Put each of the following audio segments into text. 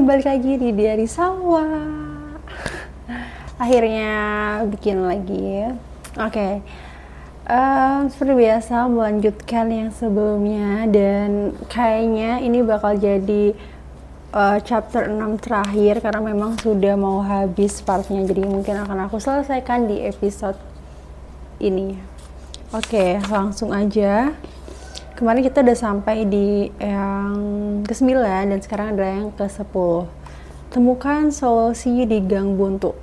balik lagi di Diari Sawa. Akhirnya bikin lagi. Oke. Seperti biasa melanjutkan yang sebelumnya, dan kayaknya ini bakal jadi chapter 6 terakhir karena memang sudah mau habis partnya, jadi mungkin akan aku selesaikan di episode ini. Oke, langsung aja. Kemarin kita udah sampai di yang ke-9 dan sekarang adalah yang ke-10. Temukan solusi di gang buntu.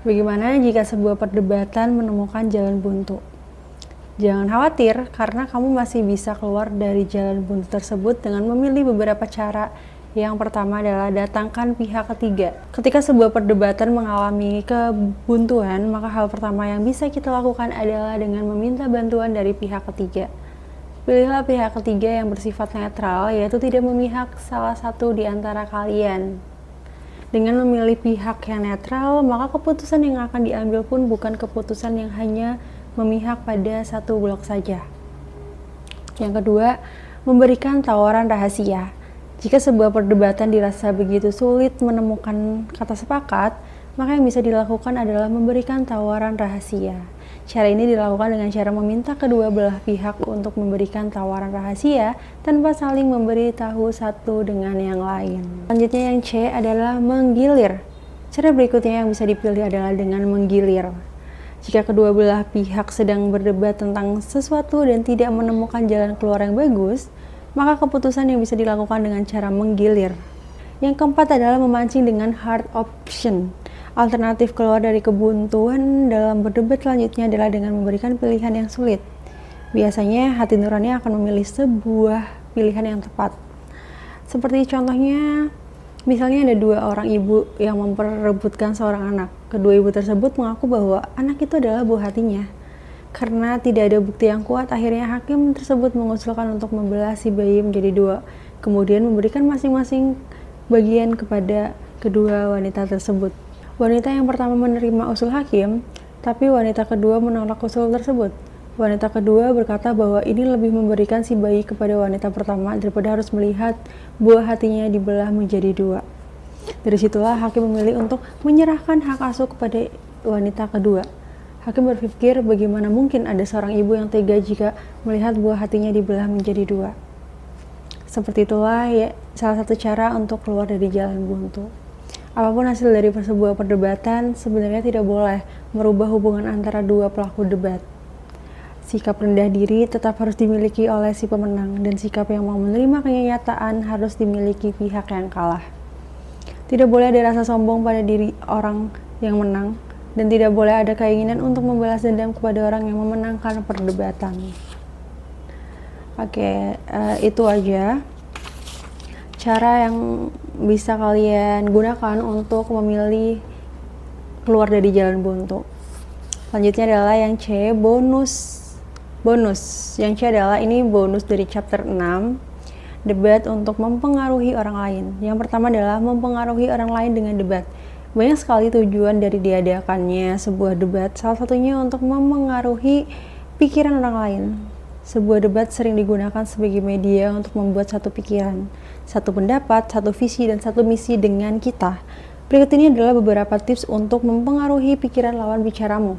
Bagaimana jika sebuah perdebatan menemukan jalan buntu? Jangan khawatir, karena kamu masih bisa keluar dari jalan buntu tersebut dengan memilih beberapa cara. Yang pertama adalah datangkan pihak ketiga. Ketika sebuah perdebatan mengalami kebuntuan, maka hal pertama yang bisa kita lakukan adalah dengan meminta bantuan dari pihak ketiga. Pilihlah pihak ketiga yang bersifat netral, yaitu tidak memihak salah satu di antara kalian. Dengan memilih pihak yang netral, maka keputusan yang akan diambil pun bukan keputusan yang hanya memihak pada satu blok saja. Yang kedua, memberikan tawaran rahasia. Jika sebuah perdebatan dirasa begitu sulit menemukan kata sepakat, maka yang bisa dilakukan adalah memberikan tawaran rahasia. Cara ini dilakukan dengan cara meminta kedua belah pihak untuk memberikan tawaran rahasia tanpa saling memberitahu satu dengan yang lain. Selanjutnya yang C adalah menggilir. Cara berikutnya yang bisa dipilih adalah dengan menggilir. Jika kedua belah pihak sedang berdebat tentang sesuatu dan tidak menemukan jalan keluar yang bagus, maka keputusan yang bisa dilakukan dengan cara menggilir. Yang keempat adalah memancing dengan hard option. Alternatif keluar dari kebuntuan dalam berdebat selanjutnya adalah dengan memberikan pilihan yang sulit. Biasanya hati nurani akan memilih sebuah pilihan yang tepat. Seperti contohnya, misalnya ada dua orang ibu yang memperebutkan seorang anak. Kedua ibu tersebut mengaku bahwa anak itu adalah buah hatinya. Karena tidak ada bukti yang kuat, akhirnya hakim tersebut mengusulkan untuk membelah si bayi menjadi dua, kemudian memberikan masing-masing bagian kepada kedua wanita tersebut. Wanita yang pertama menerima usul hakim, tapi wanita kedua menolak usul tersebut. Wanita kedua berkata bahwa ini lebih memberikan si bayi kepada wanita pertama daripada harus melihat buah hatinya dibelah menjadi dua. Dari situlah hakim memilih untuk menyerahkan hak asuh kepada wanita kedua. Hakim berpikir bagaimana mungkin ada seorang ibu yang tega jika melihat buah hatinya dibelah menjadi dua. Seperti itulah ya, salah satu cara untuk keluar dari jalan buntu. Apapun hasil dari sebuah perdebatan, sebenarnya tidak boleh merubah hubungan antara dua pelaku debat. Sikap rendah diri tetap harus dimiliki oleh si pemenang, dan sikap yang mau menerima kenyataan harus dimiliki pihak yang kalah. Tidak boleh ada rasa sombong pada diri orang yang menang, dan tidak boleh ada keinginan untuk membalas dendam kepada orang yang memenangkan perdebatan. Oke, itu aja cara yang bisa kalian gunakan untuk memilih keluar dari jalan buntu. Selanjutnya adalah yang C, bonus. Yang C adalah ini bonus dari chapter 6, debat untuk mempengaruhi orang lain. Yang pertama adalah mempengaruhi orang lain dengan debat. Banyak sekali tujuan dari diadakannya sebuah debat, salah satunya untuk mempengaruhi pikiran orang lain. Sebuah debat sering digunakan sebagai media untuk membuat satu pikiran, satu pendapat, satu visi, dan satu misi dengan kita. Berikut ini adalah beberapa tips untuk mempengaruhi pikiran lawan bicaramu.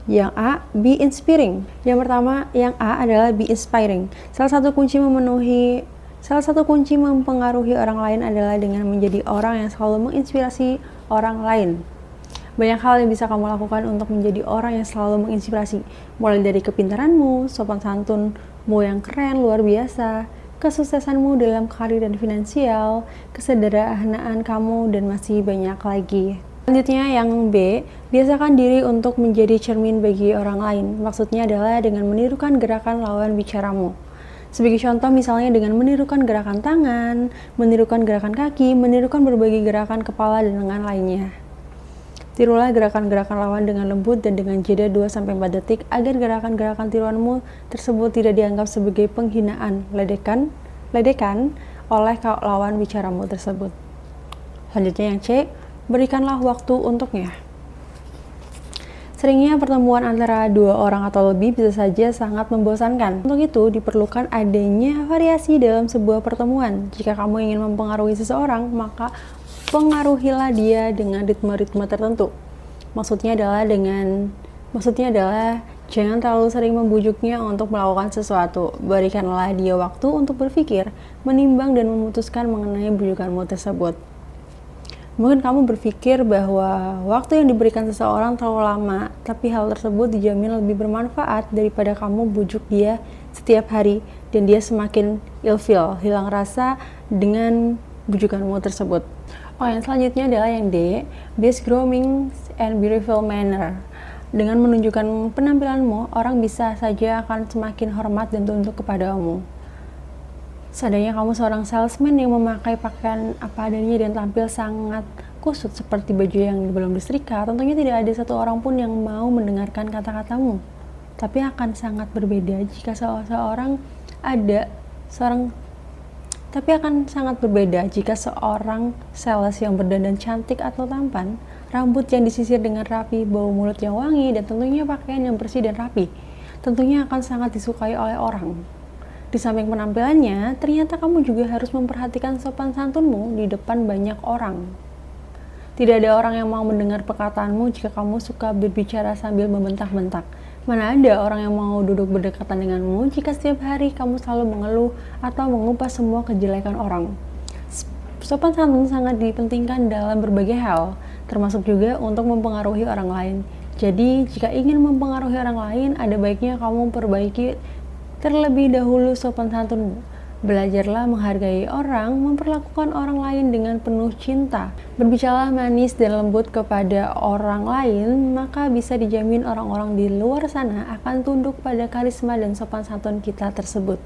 Yang A, be inspiring. Yang pertama, yang A adalah be inspiring. Salah satu kunci mempengaruhi orang lain adalah dengan menjadi orang yang selalu menginspirasi orang lain. Banyak hal yang bisa kamu lakukan untuk menjadi orang yang selalu menginspirasi, mulai dari kepintaranmu, sopan santunmu yang keren, luar biasa, kesuksesanmu dalam karir dan finansial, kesederhanaan kamu, dan masih banyak lagi. Selanjutnya yang B, biasakan diri untuk menjadi cermin bagi orang lain. Maksudnya adalah dengan menirukan gerakan lawan bicaramu. Sebagai contoh misalnya dengan menirukan gerakan tangan, menirukan gerakan kaki, menirukan berbagai gerakan kepala dan lengan lainnya. Tirulah gerakan-gerakan lawan dengan lembut dan dengan jeda 2-4 detik agar gerakan-gerakan tiruanmu tersebut tidak dianggap sebagai penghinaan, ledekan oleh lawan bicaramu tersebut. Selanjutnya yang C, berikanlah waktu untuknya. Seringnya pertemuan antara dua orang atau lebih bisa saja sangat membosankan. Untuk itu, diperlukan adanya variasi dalam sebuah pertemuan. Jika kamu ingin mempengaruhi seseorang, maka pengaruhilah dia dengan ritme-ritme tertentu. Maksudnya adalah jangan terlalu sering membujuknya untuk melakukan sesuatu. Berikanlah dia waktu untuk berpikir, menimbang dan memutuskan mengenai bujukanmu tersebut. Mungkin kamu berpikir bahwa waktu yang diberikan seseorang terlalu lama, tapi hal tersebut dijamin lebih bermanfaat daripada kamu bujuk dia setiap hari dan dia semakin ilfeel, hilang rasa dengan bujukanmu tersebut. Yang selanjutnya adalah yang D, best grooming and beautiful manner. Dengan menunjukkan penampilanmu, orang bisa saja akan semakin hormat dan tunduk kepadamu. Seandainya kamu seorang salesman yang memakai pakaian apa adanya dan tampil sangat kusut seperti baju yang belum disetrika, tentunya tidak ada satu orang pun yang mau mendengarkan kata-katamu. Tapi akan sangat berbeda jika seorang sales yang berdandan cantik atau tampan, rambut yang disisir dengan rapi, bau mulut yang wangi, dan tentunya pakaian yang bersih dan rapi, tentunya akan sangat disukai oleh orang. Di samping penampilannya, ternyata kamu juga harus memperhatikan sopan santunmu di depan banyak orang. Tidak ada orang yang mau mendengar perkataanmu jika kamu suka berbicara sambil membentak-bentak. Mana ada orang yang mau duduk berdekatan denganmu jika setiap hari kamu selalu mengeluh atau mengupas semua kejelekan orang. Sopan santun sangat dipentingkan dalam berbagai hal, termasuk juga untuk mempengaruhi orang lain. Jadi, jika ingin mempengaruhi orang lain, ada baiknya kamu perbaiki terlebih dahulu sopan santunmu. Belajarlah menghargai orang, memperlakukan orang lain dengan penuh cinta. Berbicara manis dan lembut kepada orang lain, maka bisa dijamin orang-orang di luar sana akan tunduk pada karisma dan sopan santun kita tersebut.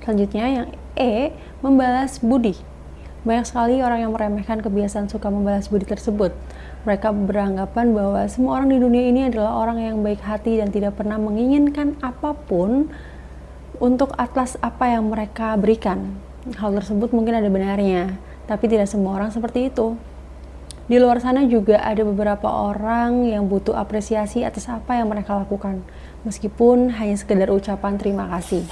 Selanjutnya yang E, membalas budi. Banyak sekali orang yang meremehkan kebiasaan suka membalas budi tersebut. Mereka beranggapan bahwa semua orang di dunia ini adalah orang yang baik hati dan tidak pernah menginginkan apapun untuk atas apa yang mereka berikan. Hal tersebut mungkin ada benarnya, tapi tidak semua orang seperti itu. Di luar sana juga ada beberapa orang yang butuh apresiasi atas apa yang mereka lakukan, meskipun hanya sekedar ucapan terima kasih.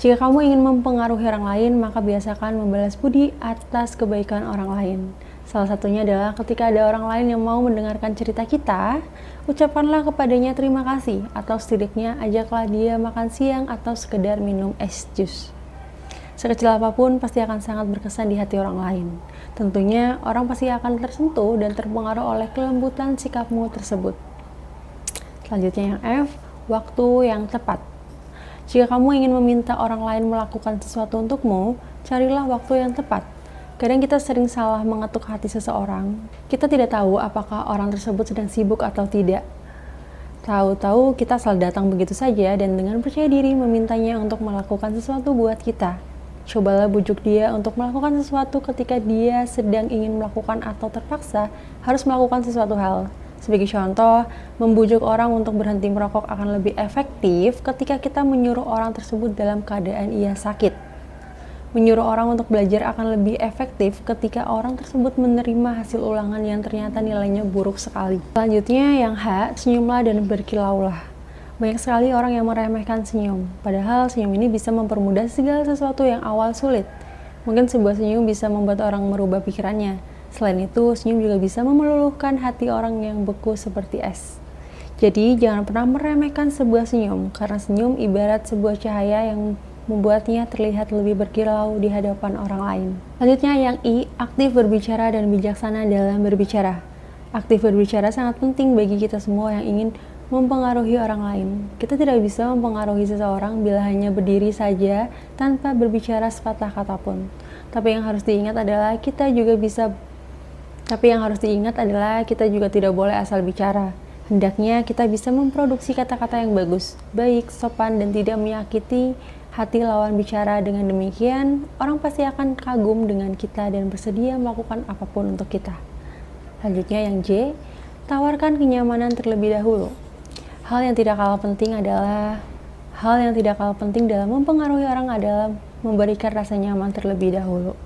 Jika kamu ingin mempengaruhi orang lain, maka biasakan membalas budi atas kebaikan orang lain. Salah satunya adalah ketika ada orang lain yang mau mendengarkan cerita kita, ucapkanlah kepadanya terima kasih, atau setidaknya ajaklah dia makan siang atau sekedar minum es jus. Sekecil apapun pasti akan sangat berkesan di hati orang lain. Tentunya orang pasti akan tersentuh dan terpengaruh oleh kelembutan sikapmu tersebut. Selanjutnya yang F, waktu yang tepat. Jika kamu ingin meminta orang lain melakukan sesuatu untukmu, carilah waktu yang tepat. Kadang kita sering salah mengetuk hati seseorang. Kita tidak tahu apakah orang tersebut sedang sibuk atau tidak. Tahu-tahu kita asal datang begitu saja dan dengan percaya diri memintanya untuk melakukan sesuatu buat kita. Cobalah bujuk dia untuk melakukan sesuatu ketika dia sedang ingin melakukan atau terpaksa harus melakukan sesuatu hal. Sebagai contoh, membujuk orang untuk berhenti merokok akan lebih efektif ketika kita menyuruh orang tersebut dalam keadaan ia sakit. Menyuruh orang untuk belajar akan lebih efektif ketika orang tersebut menerima hasil ulangan yang ternyata nilainya buruk sekali. Selanjutnya yang H, senyumlah dan berkilaulah. Banyak sekali orang yang meremehkan senyum, padahal senyum ini bisa mempermudah segala sesuatu yang awal sulit. Mungkin sebuah senyum bisa membuat orang merubah pikirannya. Selain itu, senyum juga bisa meluluhkan hati orang yang beku seperti es. Jadi, jangan pernah meremehkan sebuah senyum, karena senyum ibarat sebuah cahaya yang membuatnya terlihat lebih berkilau di hadapan orang lain. Selanjutnya yang I, aktif berbicara dan bijaksana dalam berbicara. Aktif berbicara sangat penting bagi kita semua yang ingin mempengaruhi orang lain. Kita tidak bisa mempengaruhi seseorang bila hanya berdiri saja tanpa berbicara sepatah kata pun. Tapi yang harus diingat adalah kita juga tidak boleh asal bicara. Hendaknya kita bisa memproduksi kata-kata yang bagus, baik, sopan, dan tidak menyakiti hati lawan bicara. Dengan demikian, orang pasti akan kagum dengan kita dan bersedia melakukan apapun untuk kita. Selanjutnya yang J, tawarkan kenyamanan terlebih dahulu. Hal yang tidak kalah penting dalam mempengaruhi orang adalah memberikan rasa nyaman terlebih dahulu.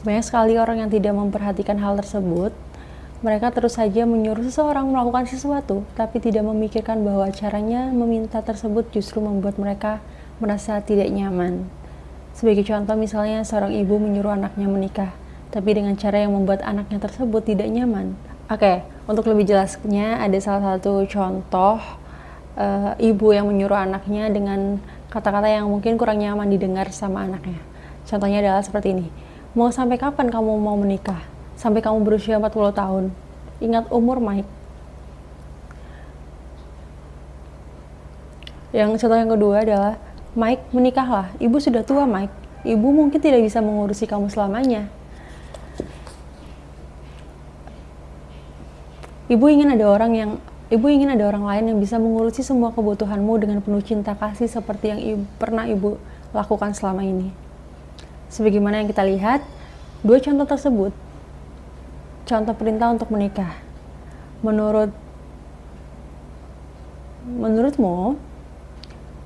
Banyak sekali orang yang tidak memperhatikan hal tersebut. Mereka terus saja menyuruh seseorang melakukan sesuatu, tapi tidak memikirkan bahwa caranya meminta tersebut justru membuat mereka merasa tidak nyaman. Sebagai contoh misalnya seorang ibu menyuruh anaknya menikah, tapi dengan cara yang membuat anaknya tersebut tidak nyaman. Oke, untuk lebih jelasnya ada salah satu contoh ibu yang menyuruh anaknya dengan kata-kata yang mungkin kurang nyaman didengar sama anaknya. Contohnya adalah seperti ini. Mau sampai kapan kamu mau menikah? Sampai kamu berusia 40 tahun. Ingat umur, Mike. Yang contoh yang kedua adalah, Mike, menikahlah. Ibu sudah tua, Mike. Ibu mungkin tidak bisa mengurusi kamu selamanya. Ibu ingin ada orang lain yang bisa mengurusi semua kebutuhanmu dengan penuh cinta kasih seperti yang pernah ibu lakukan selama ini. Sebagaimana yang kita lihat, dua contoh tersebut, contoh perintah untuk menikah. Menurutmu,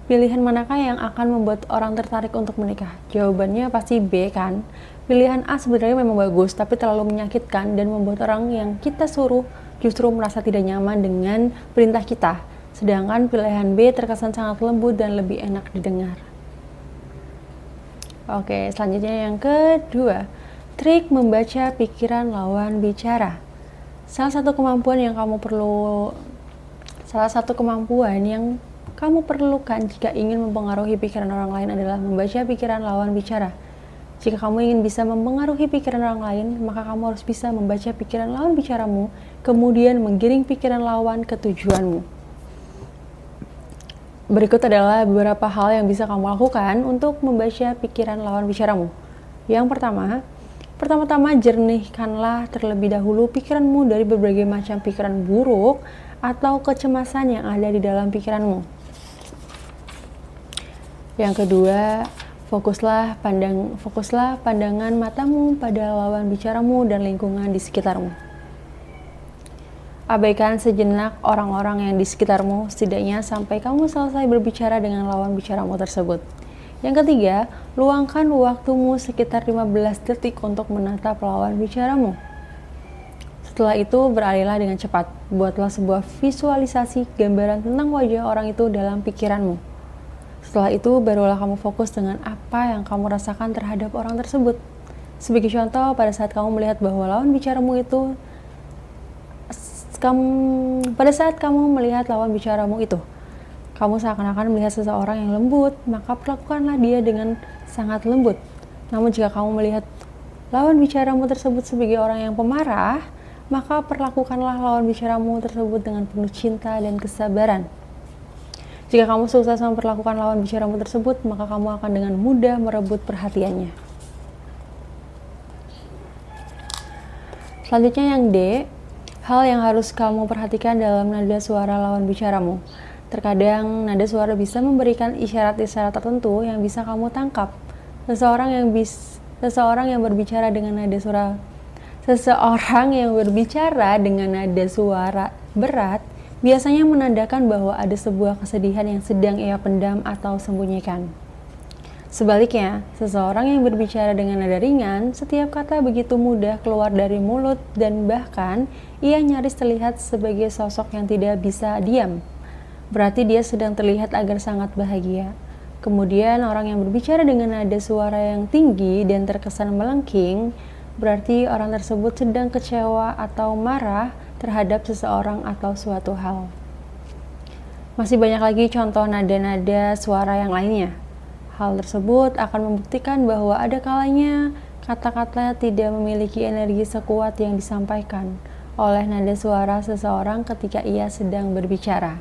pilihan manakah yang akan membuat orang tertarik untuk menikah? Jawabannya pasti B kan? Pilihan A sebenarnya memang bagus, tapi terlalu menyakitkan dan membuat orang yang kita suruh justru merasa tidak nyaman dengan perintah kita. Sedangkan pilihan B terkesan sangat lembut dan lebih enak didengar. Oke, selanjutnya yang kedua, trik membaca pikiran lawan bicara. Salah satu kemampuan yang kamu perlukan jika ingin mempengaruhi pikiran orang lain adalah membaca pikiran lawan bicara. Jika kamu ingin bisa mempengaruhi pikiran orang lain, maka kamu harus bisa membaca pikiran lawan bicaramu, kemudian menggiring pikiran lawan ke tujuanmu. Berikut adalah beberapa hal yang bisa kamu lakukan untuk membaca pikiran lawan bicaramu. Yang pertama-tama jernihkanlah terlebih dahulu pikiranmu dari berbagai macam pikiran buruk atau kecemasan yang ada di dalam pikiranmu. Yang kedua, fokuslah pandangan matamu pada lawan bicaramu dan lingkungan di sekitarmu. Abaikan sejenak orang-orang yang di sekitarmu, setidaknya sampai kamu selesai berbicara dengan lawan bicaramu tersebut. Yang ketiga, luangkan waktumu sekitar 15 detik untuk menatap lawan bicaramu. Setelah itu, beralihlah dengan cepat. Buatlah sebuah visualisasi gambaran tentang wajah orang itu dalam pikiranmu. Setelah itu, barulah kamu fokus dengan apa yang kamu rasakan terhadap orang tersebut. Sebagai contoh, pada saat kamu melihat bahwa lawan bicaramu itu kamu seakan-akan melihat seseorang yang lembut, maka perlakukanlah dia dengan sangat lembut. Namun jika kamu melihat lawan bicaramu tersebut sebagai orang yang pemarah, maka perlakukanlah lawan bicaramu tersebut dengan penuh cinta dan kesabaran. Jika kamu sukses memperlakukan lawan bicaramu tersebut, maka kamu akan dengan mudah merebut perhatiannya. Selanjutnya yang D, hal yang harus kamu perhatikan dalam nada suara lawan bicaramu. Terkadang nada suara bisa memberikan isyarat-isyarat tertentu yang bisa kamu tangkap. Seseorang yang berbicara dengan nada suara berat biasanya menandakan bahwa ada sebuah kesedihan yang sedang ia pendam atau sembunyikan. Sebaliknya, seseorang yang berbicara dengan nada ringan, setiap kata begitu mudah keluar dari mulut dan bahkan ia nyaris terlihat sebagai sosok yang tidak bisa diam. Berarti dia sedang terlihat agar sangat bahagia. Kemudian orang yang berbicara dengan nada suara yang tinggi dan terkesan melengking, berarti orang tersebut sedang kecewa atau marah terhadap seseorang atau suatu hal. Masih banyak lagi contoh nada-nada suara yang lainnya. Hal tersebut akan membuktikan bahwa ada kalanya kata-kata tidak memiliki energi sekuat yang disampaikan oleh nada suara seseorang ketika ia sedang berbicara.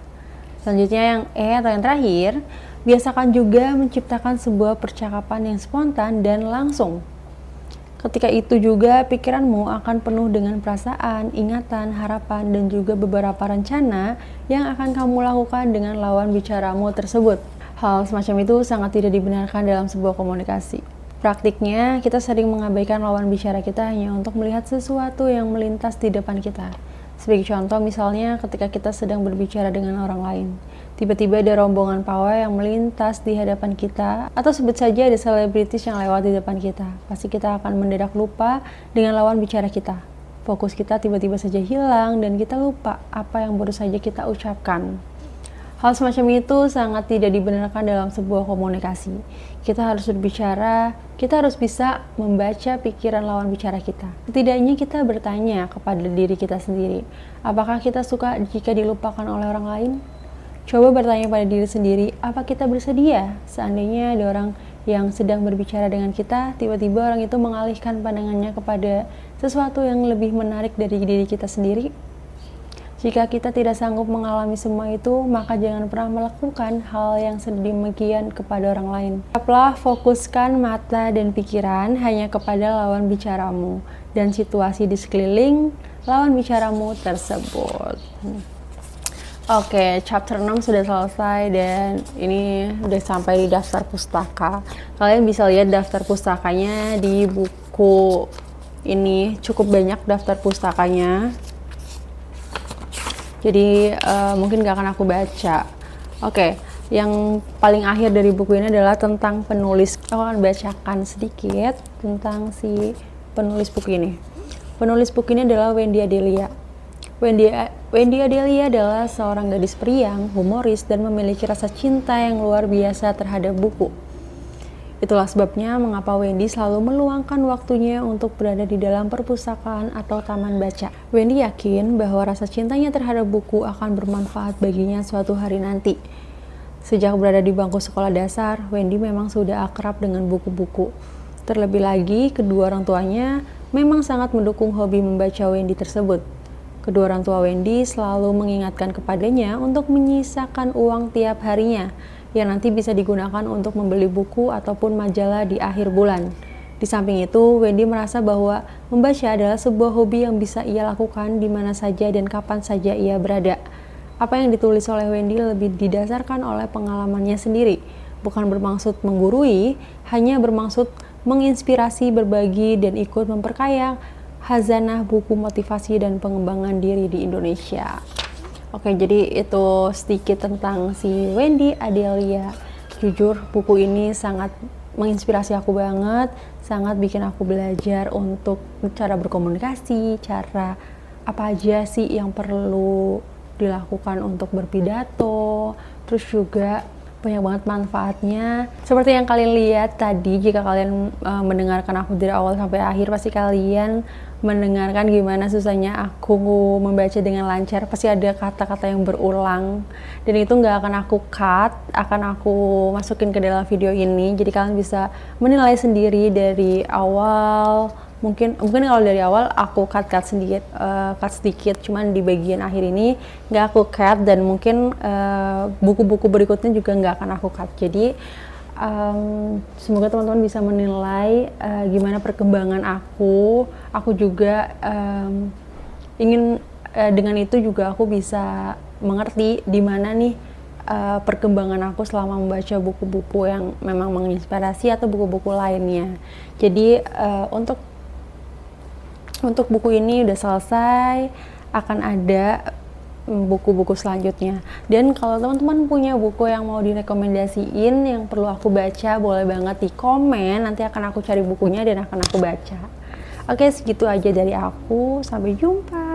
Selanjutnya yang E atau yang terakhir, biasakan juga menciptakan sebuah percakapan yang spontan dan langsung. Ketika itu juga pikiranmu akan penuh dengan perasaan, ingatan, harapan, dan juga beberapa rencana yang akan kamu lakukan dengan lawan bicaramu tersebut. Hal semacam itu sangat tidak dibenarkan dalam sebuah komunikasi. Praktiknya, kita sering mengabaikan lawan bicara kita hanya untuk melihat sesuatu yang melintas di depan kita. Sebagai contoh, misalnya ketika kita sedang berbicara dengan orang lain, tiba-tiba ada rombongan pawai yang melintas di hadapan kita, atau sebut saja ada selebritis yang lewat di depan kita. Pasti kita akan mendadak lupa dengan lawan bicara kita. fokus kita tiba-tiba saja hilang dan kita lupa apa yang baru saja kita ucapkan. Hal semacam itu sangat tidak dibenarkan dalam sebuah komunikasi. Kita harus berbicara, kita harus bisa membaca pikiran lawan bicara kita. Setidaknya kita bertanya kepada diri kita sendiri, apakah kita suka jika dilupakan oleh orang lain? Coba bertanya pada diri sendiri, apa kita bersedia seandainya ada orang yang sedang berbicara dengan kita, tiba-tiba orang itu mengalihkan pandangannya kepada sesuatu yang lebih menarik dari diri kita sendiri? Jika kita tidak sanggup mengalami semua itu, maka jangan pernah melakukan hal yang sedemikian kepada orang lain. Tetaplah fokuskan mata dan pikiran hanya kepada lawan bicaramu dan situasi di sekeliling lawan bicaramu tersebut. Oke, chapter 6 sudah selesai dan ini udah sampai di daftar pustaka. Kalian bisa lihat daftar pustakanya di buku ini, cukup banyak daftar pustakanya. Jadi mungkin gak akan aku baca. Oke, yang paling akhir dari buku ini adalah tentang penulis. Aku akan bacakan sedikit tentang si penulis buku ini. Penulis buku ini adalah Wendy Adelia. Wendy Adelia adalah seorang gadis periang, humoris, dan memiliki rasa cinta yang luar biasa terhadap buku. Itulah sebabnya mengapa Wendy selalu meluangkan waktunya untuk berada di dalam perpustakaan atau taman baca. Wendy yakin bahwa rasa cintanya terhadap buku akan bermanfaat baginya suatu hari nanti. Sejak berada di bangku sekolah dasar, Wendy memang sudah akrab dengan buku-buku. Terlebih lagi, kedua orang tuanya memang sangat mendukung hobi membaca Wendy tersebut. Kedua orang tua Wendy selalu mengingatkan kepadanya untuk menyisakan uang tiap harinya yang nanti bisa digunakan untuk membeli buku ataupun majalah di akhir bulan. Di samping itu, Wendy merasa bahwa membaca adalah sebuah hobi yang bisa ia lakukan di mana saja dan kapan saja ia berada. Apa yang ditulis oleh Wendy lebih didasarkan oleh pengalamannya sendiri, bukan bermaksud menggurui, hanya bermaksud menginspirasi, berbagi, dan ikut memperkaya khazanah buku motivasi dan pengembangan diri di Indonesia. Oke, jadi itu sedikit tentang si Wendy Adelia. Jujur, buku ini sangat menginspirasi aku banget, sangat bikin aku belajar untuk cara berkomunikasi, cara apa aja sih yang perlu dilakukan untuk berpidato, terus juga banyak banget manfaatnya. Seperti yang kalian lihat tadi, jika kalian mendengarkan aku dari awal sampai akhir, pasti kalian mendengarkan gimana susahnya aku membaca dengan lancar. Pasti ada kata-kata yang berulang dan itu nggak akan aku cut, akan aku masukin ke dalam video ini. Jadi kalian bisa menilai sendiri dari awal. Mungkin kalau dari awal aku cut sedikit, cuman di bagian akhir ini nggak aku cut, dan mungkin buku-buku berikutnya juga nggak akan aku cut. Jadi semoga teman-teman bisa menilai gimana perkembangan aku juga ingin dengan itu juga aku bisa mengerti di mana nih perkembangan aku selama membaca buku-buku yang memang menginspirasi atau buku-buku lainnya. Jadi untuk buku ini udah selesai, akan ada buku-buku selanjutnya. Dan kalau teman-teman punya buku yang mau direkomendasiin yang perlu aku baca, boleh banget di komen, nanti akan aku cari bukunya dan akan aku baca. Oke, segitu aja dari aku, sampai jumpa.